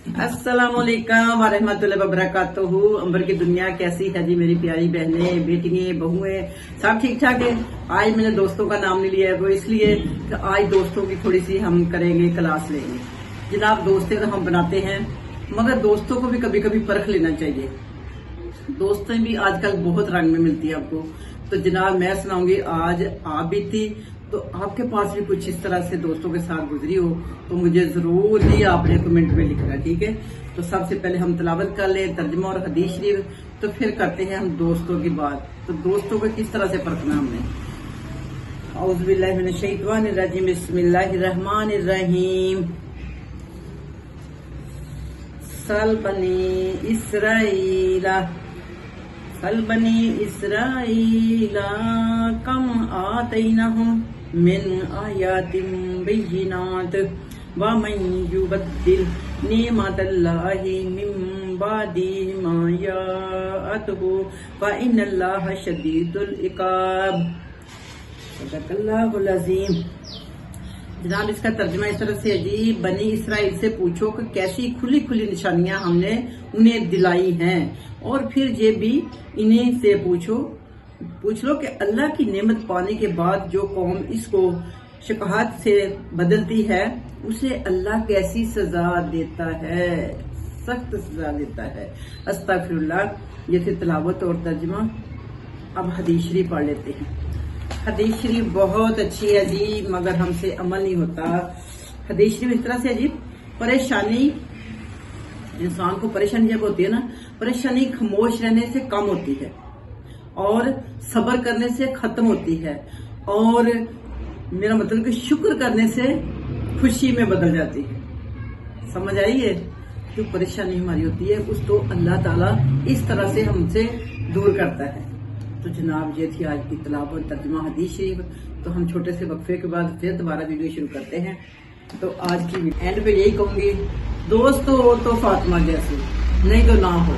अस्सलाम वालेकुम वरहमतुल्लाहि वबरकातुहू। अंबर की दुनिया कैसी है जी मेरी प्यारी बहनें, बेटियां, बहुएं, सब ठीक ठाक है। आज मैंने दोस्तों का नाम नहीं लिया है, वो इसलिए कि आज दोस्तों की थोड़ी सी हम करेंगे, क्लास लेंगे। जनाब, दोस्तें तो हम बनाते हैं, मगर दोस्तों को भी कभी कभी परख लेना चाहिए। दोस्तें भी आजकल बहुत रंग में मिलती है आपको। तो जनाब, मैं सुनाऊंगी आज आप भी थी, तो आपके पास भी कुछ इस तरह से दोस्तों के साथ गुजरी हो तो मुझे जरूर ही आपने कमेंट में लिखना, ठीक है। तो सबसे पहले हम तिलावत कर ले तर्जुमा और हदीस शरीफ, तो फिर करते हैं हम दोस्तों की बात। तो दोस्तों को किस तरह से परखना हमने। औज़ु बिल्लाहि मिनश शैतानिर रजीम, बिस्मिल्लाहिर रहमानिर रहीम। सल बनी इसराइला कम आतैनाहुम मिन आयातिम बय्यिनात व मन युबद्दिल निअमतल्लाहि मिन बादि मा याअतहु फ इन्नल्लाहा शदीदुल इकाब। सदक़ल्लाहुल अज़ीम। जनाब, इसका तर्जुमा इस तरह से है जी, बनी इसराइल से पूछो कि कैसी खुली खुली निशानियां हमने उन्हें दिलाई हैं, और फिर ये भी इन्हीं से पूछ लो कि अल्लाह की नेमत पाने के बाद जो कौम इसको शिकायत से बदलती है उसे अल्लाह कैसी सजा देता है, सख्त सजा देता है। अस्तगफिरुल्लाह। ये थी तिलावत और तर्जुमा। अब हदीस शरीफ पढ़ लेते हैं। हदीस शरीफ बहुत अच्छी है जी, मगर हमसे अमल नहीं होता। हदीस शरीफ इस तरह से है जी, परेशानी, इंसान को परेशानी जब होती है ना, परेशानी खामोश रहने से कम होती है और सब्र करने से खत्म होती है, और मेरा मतलब कि शुक्र करने से खुशी में बदल जाती है। समझ आई है? जो परेशानी हमारी होती है उस तो अल्लाह ताला इस तरह से हमसे दूर करता है। तो जनाब, ये थी आज की तिलावत तर्जुमा हदीस शरीफ। तो हम छोटे से वक्फे के बाद फिर दोबारा वीडियो शुरू करते हैं। तो आज की एंड पे यही कहूंगी, दोस्त हो तो फातिमा जैसे, नहीं तो ना हो।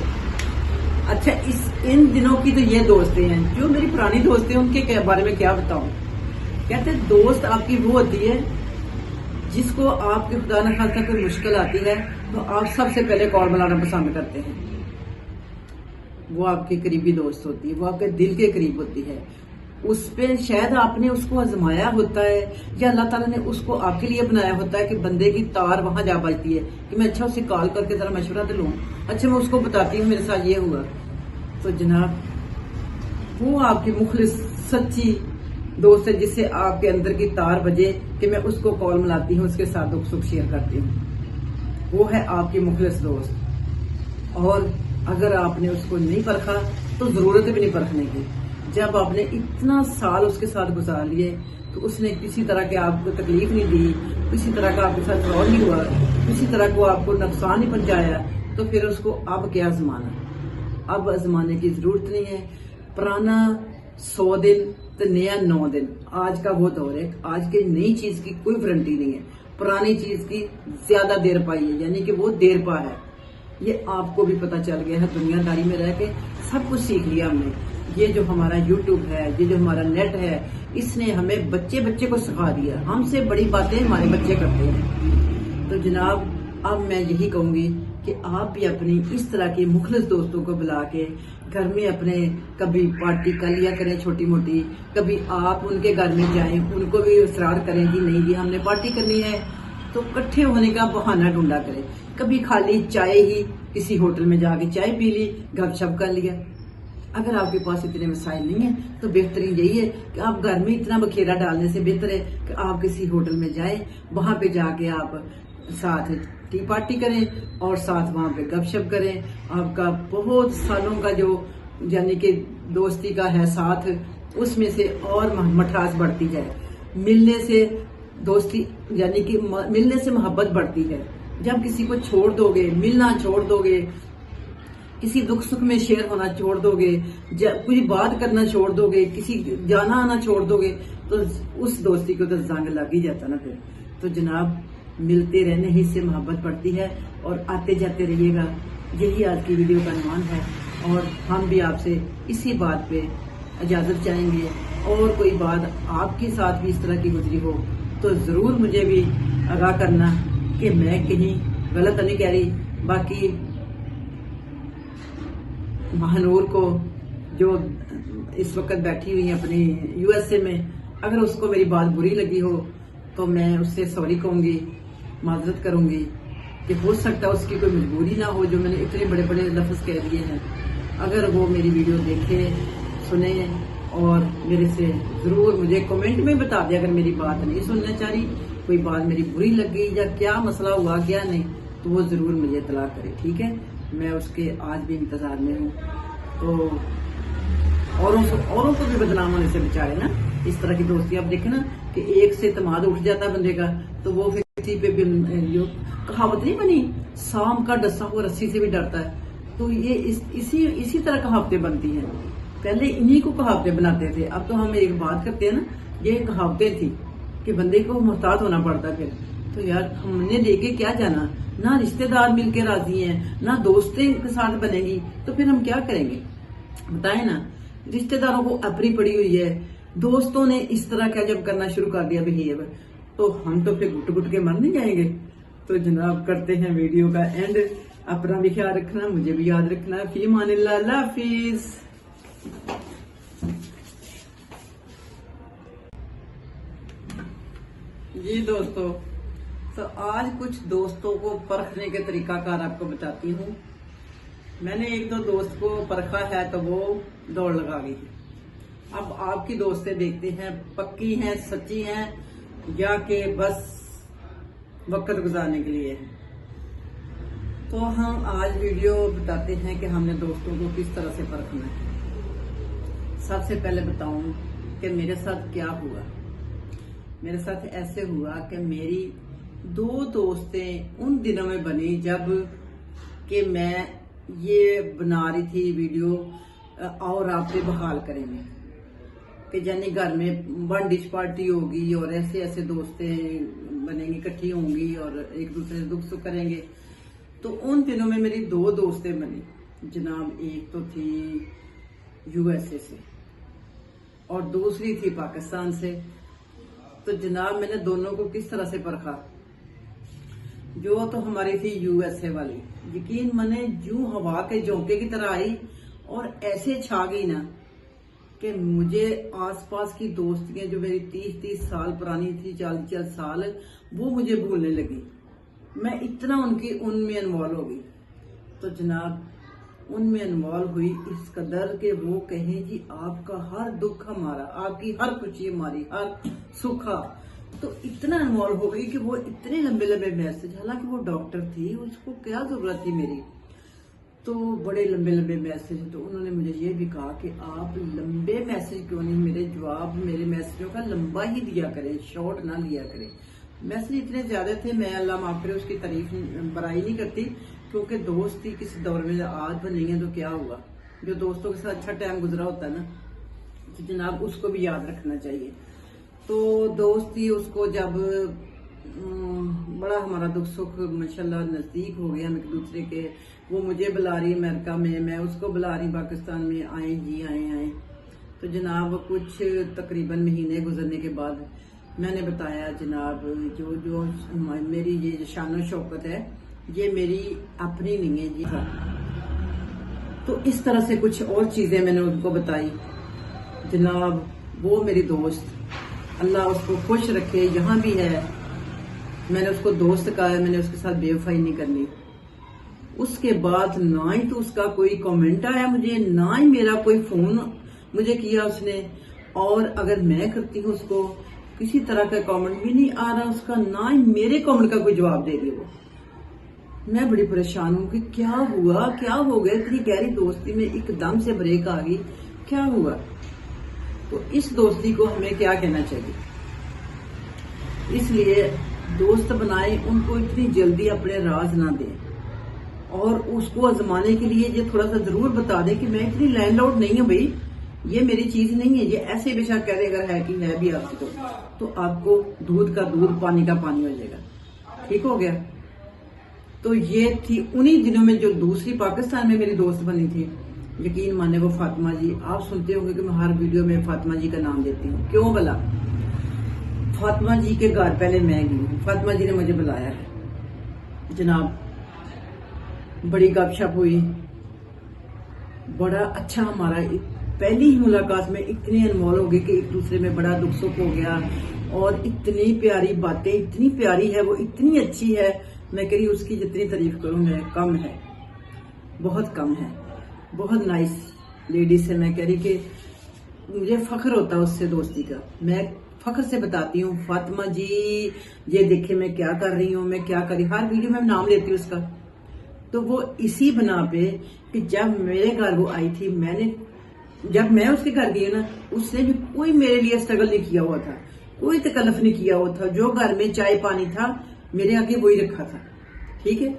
अच्छा, इन दिनों की तो ये दोस्तें हैं, जो मेरी पुरानी दोस्तें, उनके बारे में क्या बताऊं। कहते हैं दोस्त आपकी वो होती है जिसको आपके खुदा न खास्ता कोई मुश्किल आती है तो आप सबसे पहले कॉल मिलाना पसंद करते हैं। वो आपकी करीबी दोस्त होती है, वो आपके दिल के करीब होती है। उस पे शायद आपने उसको आजमाया होता है, या अल्लाह ताला ने उसको आपके लिए बनाया होता है कि बंदे की तार वहां जा बजती है कि मैं अच्छा उसे कॉल करके जरा मशवरा तो लूं, अच्छा मैं उसको बताती हूँ मेरे साथ ये हुआ। तो जनाब, वो आपकी मुखलिस सच्ची दोस्त है जिससे आपके अंदर की तार बजे कि मैं उसको कॉल मिलाती हूँ, उसके साथ दुख सुख शेयर करती हूँ। वो है आपकी मुखलिस दोस्त। और अगर आपने उसको नहीं परखा तो जरूरत भी नहीं परखने की। जब आपने इतना साल उसके साथ गुजार लिए तो उसने किसी तरह के आपको तकलीफ नहीं दी, किसी तरह का आपके साथ फ्रॉड नहीं हुआ, किसी तरह को आपको नुकसान नहीं पहुंचाया, तो फिर उसको अब क्या आजमाना। अब आजमाने की जरूरत नहीं है। पुराना 100 दिन तो नया 9 दिन। आज का वो दौर है, आज के नई चीज की कोई वारंटी नहीं है, पुरानी चीज की ज्यादा देर पाई है, यानी कि वो देर पा है। ये आपको भी पता चल गया है। दुनियादारी में रह के सब कुछ सीख लिया हमने। ये जो हमारा YouTube है, ये जो हमारा नेट है, इसने हमें बच्चे को सिखा दिया। हमसे बड़ी बातें हमारे बच्चे करते हैं। तो जनाब, अब मैं यही कहूंगी कि आप भी अपनी इस तरह की मुखलिस दोस्तों को बुला के घर में अपने कभी पार्टी कर लिया करें छोटी मोटी, कभी आप उनके घर में जाएं, उनको भी इसरार करें कि नहीं जी हमने पार्टी करनी है, तो इकट्ठे होने का बहाना ढूंढा करें। कभी खाली चाय ही किसी होटल में जाके चाय पी ली, गपशप कर लिया। अगर आपके पास इतने मसाइल नहीं है तो बेहतरीन यही है कि आप घर में इतना बखेरा डालने से बेहतर है कि आप किसी होटल में जाएं, वहां पे जाके आप साथ टी पार्टी करें और साथ वहां पे गपशप करें। आपका बहुत सालों का जो यानी कि दोस्ती का है साथ, उसमें से और मठास बढ़ती जाए। मिलने से दोस्ती यानी कि मिलने से मोहब्बत बढ़ती है। जब किसी को छोड़ दोगे, मिलना छोड़ दोगे, किसी दुख सुख में शेयर होना छोड़ दोगे, कोई बात करना छोड़ दोगे, किसी जाना आना छोड़ दोगे, तो उस दोस्ती को तो जंग लग ही जाता ना फिर। तो जनाब, मिलते रहने ही से मोहब्बत बढ़ती है और आते जाते रहिएगा। यही आज की वीडियो का अनुमान है, और हम भी आपसे इसी बात पे इजाजत चाहेंगे। और कोई बात आपके साथ भी इस तरह की गुजरी हो तो जरूर मुझे भी आगाह करना कि मैं कहीं गलत नहीं कह रही, बाकी महानूर को जो इस वक्त बैठी हुई है अपनी यूएसए में, अगर उसको मेरी बात बुरी लगी हो तो मैं उससे सॉरी कहूंगी, माजरत करूंगी कि हो सकता है उसकी कोई मजबूरी ना हो जो मैंने इतने बड़े बड़े लफ्ज कह दिए हैं। अगर वो मेरी वीडियो देखे सुने और मेरे से जरूर मुझे कमेंट में बता दे, अगर मेरी बात नहीं सुनना चाह रही, कोई बात मेरी बुरी लग गई या क्या मसला हुआ क्या नहीं, तो वो जरूर मुझे इतला करे, ठीक है। मैं उसके आज भी इंतजार में हूँ। तो औरों को भी बदनाम होने से बचाए ना, इस तरह की दोस्ती। आप देखें ना कि एक से तमाद उठ जाता है बंदे का, तो वो फिर किसी पे भी जो कहावत नहीं बनी, सांप का डसा हुआ रस्सी से भी डरता है। तो ये इसी तरह कहावतें बनती हैं। पहले इन्हीं को कहावतें बनाते थे, अब तो हम एक बात करते हैं ना, ये कहावतें थी कि बंदे को मोहतात होना पड़ता। फिर तो यार हमने लेके क्या जाना, ना रिश्तेदार मिलके राजी हैं, ना दोस्तें के साथ बनेगी, तो फिर हम क्या करेंगे बताएं ना। रिश्तेदारों को अपनी पड़ी हुई है, दोस्तों ने इस तरह का जब करना शुरू कर दिया बिहेव, तो हम तो फिर घुट घुट के मर नहीं जाएंगे। तो जनाब करते हैं वीडियो का एंड। अपना भी ख्याल रखना, मुझे भी याद रखना। फी मानिल्लाह, अल्लाह हाफिज। जी दोस्तों, तो आज कुछ दोस्तों को परखने के तरीकाकार आपको बताती हूँ। मैंने एक दो दोस्त को परखा है तो वो दौड़ लगा गई। अब आपकी दोस्तें देखते हैं पक्की हैं, सच्ची हैं, या कि बस वक्त गुजारने के लिए है। तो हम आज वीडियो बताते हैं कि हमने दोस्तों को किस तरह से परखना है। सबसे पहले बताऊं कि मेरे साथ क्या हुआ। मेरे साथ ऐसे हुआ कि मेरी दो दोस्तें उन दिनों में बनी जब कि मैं ये बना रही थी वीडियो और आप पे बहाल करेंगे कि यानी घर में वन डिश पार्टी होगी और ऐसे ऐसे दोस्तें बनेंगी, इकट्ठी होंगी और एक दूसरे से दुख सुख करेंगे। तो उन दिनों में मेरी दो दोस्तें बनी जनाब। एक तो थी यूएसए से और दूसरी थी पाकिस्तान से। तो जनाब मैंने दोनों को किस तरह से परखा। जो तो हमारी थी यूएसए वाली, यकीन माने जूं हवा के झोंके की तरह आई और ऐसे छा गई ना कि मुझे आसपास की दोस्तियां जो मेरी 30 साल पुरानी थी, 40 साल, वो मुझे भूलने लगी। मैं इतना उनमें इन्वॉल्व हो गई। तो जनाब उनमें इन्वॉल्व हुई इस कदर के वो कहें जी आपका हर दुख हमारा, आपकी हर खुशी हमारी, हर सुखा। तो इतना इन्वॉल्व हो गई कि वो इतने लंबे लंबे मैसेज, हालांकि वो डॉक्टर थी, उसको क्या जरूरत थी मेरी, तो बड़े लंबे लंबे मैसेज। तो उन्होंने मुझे ये भी कहा कि आप लंबे मैसेज क्यों नहीं, मेरे जवाब मेरे मैसेजों का लंबा ही दिया करें, शॉर्ट ना लिया करें। मैसेज इतने ज्यादा थे, मैं अल्लाह माफ करे उसकी तारीफ बड़ाई नहीं करती, क्योंकि दोस्ती किस दौर में आज बनी है तो क्या हुआ। जो दोस्तों के साथ अच्छा टाइम गुजरा होता है ना, तो जनाब उसको भी याद रखना चाहिए। तो दोस्ती उसको जब बड़ा हमारा दुख सुख माशाल्लाह नजदीक हो गया हम एक दूसरे के, वो मुझे बुला रही अमेरिका में, मैं उसको बुला रही पाकिस्तान में, आए जी आए। तो जनाब कुछ तकरीबन महीने गुजरने के बाद मैंने बताया जनाब जो मेरी ये शान शौकत है ये मेरी अपनी नहीं है जी। तो इस तरह से कुछ और चीजें मैंने उनको बताई जनाब। वो मेरी दोस्त, अल्लाह उसको खुश रखे, यहाँ भी है। मैंने उसको दोस्त कहा है, मैंने उसके साथ बेवफाई नहीं करनी। उसके बाद ना ही तो उसका कोई कमेंट आया मुझे, ना ही मेरा कोई फोन मुझे किया उसने, और अगर मैं करती हूँ उसको किसी तरह का कमेंट भी नहीं आ रहा उसका, ना ही मेरे कमेंट का कोई जवाब दे रही वो। मैं बड़ी परेशान हूँ कि क्या हुआ, क्या हो गया, इतनी गहरी दोस्ती में एकदम से ब्रेक आ गई, क्या हुआ। तो इस दोस्ती को हमें क्या कहना चाहिए। इसलिए दोस्त बनाए उनको इतनी जल्दी अपने राज ना दें, और उसको आजमाने के लिए ये थोड़ा सा जरूर बता दें कि मैं इतनी लैंडलॉर्ड नहीं हूँ भाई, ये मेरी चीज नहीं है। ये ऐसे बेशक कह दे अगर है कि है भी आपको, तो आपको दूध का दूध पानी का पानी हो जाएगा। ठीक हो गया। तो ये थी उन्हीं दिनों में जो दूसरी पाकिस्तान में मेरी दोस्त बनी थी, यकीन माने वो फातिमा जी। आप सुनते होंगे कि मैं हर वीडियो में फातिमा जी का नाम देती हूँ, क्यों भला। फातिमा जी के घर पहले मैं गई हूँ, फातिमा जी ने मुझे बुलाया है जनाब। बड़ी गपशप हुई, बड़ा अच्छा हमारा पहली ही मुलाकात में इतने अनमोल हो गए कि एक दूसरे में बड़ा दुख सुख हो गया। और इतनी प्यारी बातें, इतनी प्यारी है वो, इतनी अच्छी है, मैं कह रही उसकी जितनी तारीफ करूं मैं कम है, बहुत कम है। बहुत नाइस लेडी से मैं कह रही कि मुझे फख्र होता है उससे दोस्ती का। मैं फख्र से बताती हूँ, फातिमा जी ये देखे मैं क्या कर रही हूँ, मैं क्या कर रही हूँ, हर वीडियो में नाम लेती हूँ उसका। तो वो इसी बना पे कि जब मेरे घर वो आई थी, जब मैं उसके घर गई ना, उसने भी कोई मेरे लिए स्ट्रगल नहीं किया हुआ था, कोई तकल्लुफ नहीं किया हुआ था। जो घर में चाय पानी था मेरे आगे वही रखा था, ठीक है।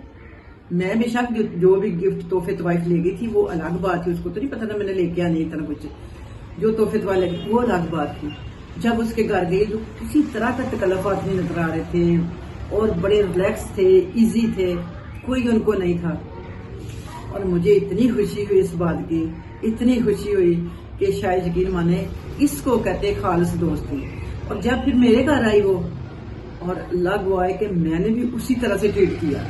मैं बेशक जो भी गिफ्ट तोहफे तवाइफ ले गई थी वो अलग बात थी, उसको तो नहीं पता था मैंने लेके आनी इतना कुछ। जो तोहफे तवाइफ ले गई वो अलग बात थी। जब उसके घर गई तो किसी तरह का तकल्लुफ़ात नहीं नजर आ रहे थे और बड़े रिलैक्स थे, इजी थे, कोई उनको नहीं था। और मुझे इतनी खुशी हुई इस बात की, इतनी खुशी हुई कि शायद यकीन माने इसको कहते खालिस दोस्ती। और जब फिर मेरे घर आई वो, और अल्लाह हुआ है कि मैंने भी उसी तरह से ट्रीट किया।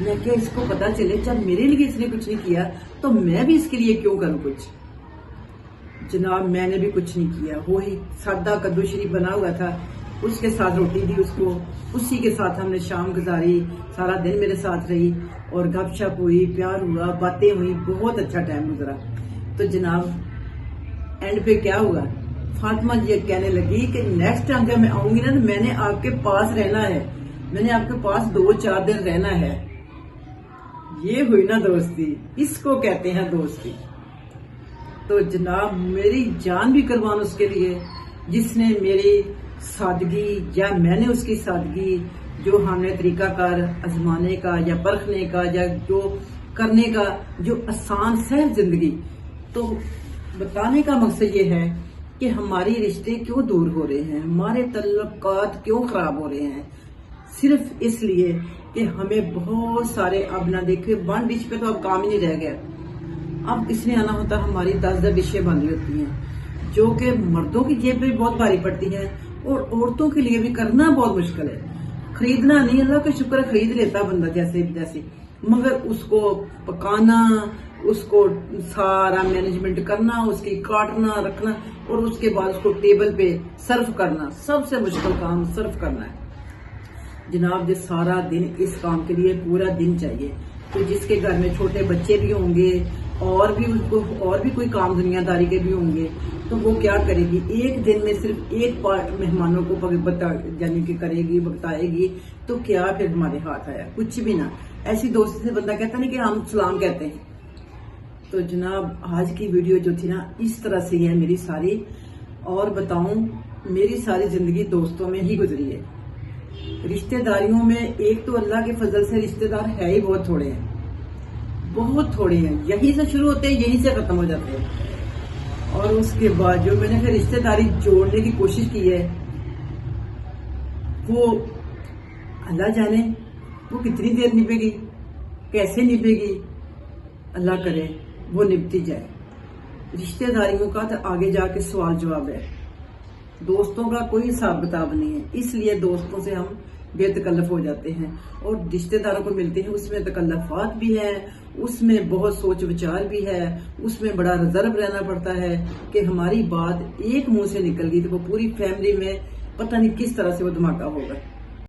मैं क्या इसको पता चले जब मेरे लिए इसने कुछ नहीं किया तो मैं भी इसके लिए क्यों करूं कुछ। जनाब मैंने भी कुछ नहीं किया, वो ही सादा कद्दू शरीफ बना हुआ था, उसके साथ रोटी दी उसको, उसी के साथ हमने शाम गुजारी, सारा दिन मेरे साथ रही और गपशप हुई, प्यार हुआ, बातें हुई, बहुत अच्छा टाइम गुजरा। तो जनाब एंड पे क्या हुआ, फातिमा जी कहने लगी कि नेक्स्ट टाइम जब मैं आऊंगी ना तो मैंने आपके पास रहना है, मैंने आपके पास 2-4 दिन रहना है। ये हुई ना दोस्ती, इसको कहते हैं दोस्ती। तो जनाब मेरी जान भी कुर्बान उसके लिए जिसने मेरी सादगी या मैंने उसकी सादगी, जो हमने तरीकाकार आजमाने का या परखने का या जो करने का, जो आसान सहज जिंदगी। तो बताने का मकसद ये है कि हमारी रिश्ते क्यों दूर हो रहे हैं, हमारे तल्लुकात क्यों खराब हो रहे हैं, सिर्फ इसलिए कि हमें बहुत सारे, अब ना देखे 1 डिश पे तो अब काम ही नहीं रह गया। अब इसमें आना होता हमारी 10-10 डिशें बन रही होती हैं, जो कि मर्दों की जेब पे बहुत भारी पड़ती है और औरतों के लिए भी करना बहुत मुश्किल है। खरीदना नहीं, अल्लाह का शुक्र है खरीद लेता बंदा जैसे जैसे, मगर उसको पकाना, उसको सारा मैनेजमेंट करना, उसकी काटना रखना और उसके बाद उसको टेबल पे सर्व करना, सबसे मुश्किल काम सर्व करना है। जनाब ये सारा दिन इस काम के लिए पूरा दिन चाहिए। तो जिसके घर में छोटे बच्चे भी होंगे और भी उसको और भी कोई काम दुनियादारी के भी होंगे तो वो क्या करेगी, एक दिन में सिर्फ एक मेहमानों को यानी कि करेगी, बताएगी, तो क्या फिर हमारे हाथ आया, कुछ भी ना। ऐसी दोस्ती से बंदा कहता नहीं कि हम सलाम कहते हैं। तो जनाब आज की वीडियो जो थी ना इस तरह से है मेरी सारी, और बताऊं मेरी सारी जिंदगी दोस्तों में ही गुजरी है। रिश्तेदारियों में एक तो अल्लाह के फजल से रिश्तेदार है ही बहुत थोड़े हैं, बहुत थोड़े हैं, यहीं से शुरू होते हैं यहीं से खत्म हो जाते हैं। और उसके बाद जो मैंने फिर रिश्तेदारी जोड़ने की कोशिश की है वो अल्लाह जाने वो कितनी देर निभेगी, कैसे निभेगी, अल्लाह करे वो निभती जाए। रिश्तेदारियों का तो आगे जाके सवाल जवाब है, दोस्तों का कोई हिसाब किताब नहीं है, इसलिए दोस्तों से हम बेतकल्लफ हो जाते हैं और रिश्तेदारों को मिलते हैं उसमें तकल्लुफात भी है, उसमें बहुत सोच विचार भी है, उसमें बड़ा रिजर्व रहना पड़ता है कि हमारी बात एक मुंह से निकल गई तो वो पूरी फैमिली में पता नहीं किस तरह से वो धमाका होगा।